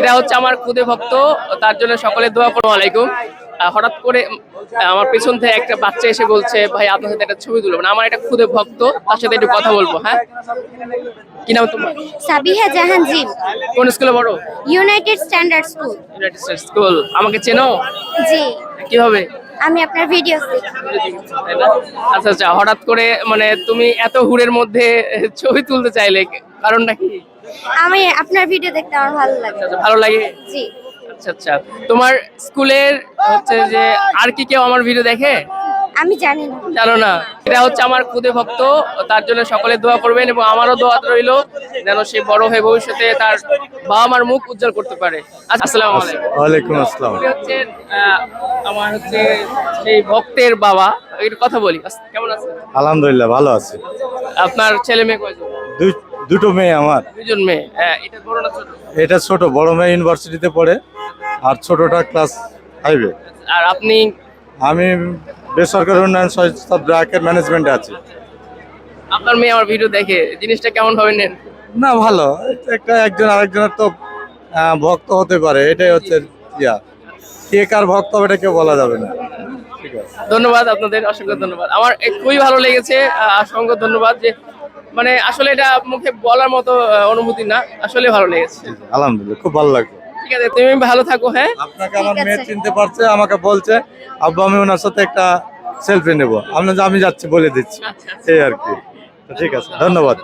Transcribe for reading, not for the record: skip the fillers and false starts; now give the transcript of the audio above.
এটা হচ্ছে আমার খুদে ভক্ত, তার জন্য সকলে দোয়া করো। আলাইকুম। হঠাৎ করে আমার পেছন থেকে একটা বাচ্চা এসে বলছে, ভাই আপনার সাথে একটা ছবি তুলবো না। আমার একটা খুদে ভক্ত, তার সাথে একটু কথা বলবো। হ্যাঁ, কি নাম তোমার? সাবিহা জাহান জিম। কোন স্কুলে পড়ো? United standard school. United states school. আমাকে চেনো? জি, কিভাবে? আমি আপনার ভিডিওস দেখি। তাই না? আচ্ছা আচ্ছা, হঠাৎ করে মানে তুমি এত হুড়ের মধ্যে ছবি তুলতে চাইলে, কারণটা কি? আমি আপনার ভিডিও দেখতে আমার ভালো লাগে। আচ্ছা, ভালো লাগে। জি, আচ্ছা আচ্ছা, তোমার স্কুলের হচ্ছে যে আর কি কেউ আমার ভিডিও দেখে? আমি জানি না। জানো না? এটা হচ্ছে আমার খুদে ভক্ত, তার জন্য সকলে দোয়া করবেন এবং আমারও দোয়া রইল যেন সে বড় হয়ে ভবিষ্যতে তার বাবা মার মুখ উজ্জ্বল করতে পারে। আসসালামু আলাইকুম। ওয়ালাইকুম আসসালাম। উনি হচ্ছেন আমার হচ্ছে সেই ভক্তের বাবা। একটু কথা বলি। কেমন আছেন? আলহামদুলিল্লাহ ভালো আছি। আপনার ছেলে মেয়ে কয়জন? দুটো মেয়ে আমার। দুজন মেয়ে। এটা বড় না ছোট? এটা ছোট, বড় মেয়ে ইউনিভার্সিটিতে পড়ে আর ছোটটা ক্লাস 5-এ। আর আপনি? আমি বেসরকারি উন্নয়ন সংস্থা ব্র্যাকের ম্যানেজমেন্টে আছি। আপনার মেয়ে আমার ভিডিও দেখে, জিনিসটা কেমন ভাবে নেন? না ভালো, একটা একজন আরেকজনের তো ভক্ত হতে পারে, এটাই হচ্ছে ইয়া। কে কার ভক্ত হবে এটা কেউ বলা যাবে না। ঠিক আছে, ধন্যবাদ আপনাদের, অসংখ্য ধন্যবাদ। আমার খুবই ভালো লেগেছে, অসংখ্য ধন্যবাদ। যে মানে আসলে এটা মুখে বলার মতো অনুভূতি না, আসলে ভালো লেগেছে। আলহামদুলিল্লাহ খুব ভালো লাগলো। ঠিক আছে, তুমি ভালো থাকো। হ্যাঁ, আপনাকে আমার মেয়ে চিনতে পারছে, আমাকে বলছে আব্বু আমি ওনার সাথে একটা সেলফি নেবো। আমি যাচ্ছি বলে দিচ্ছি, আচ্ছা আচ্ছা। এই আর কি। তো ঠিক আছে, ধন্যবাদ।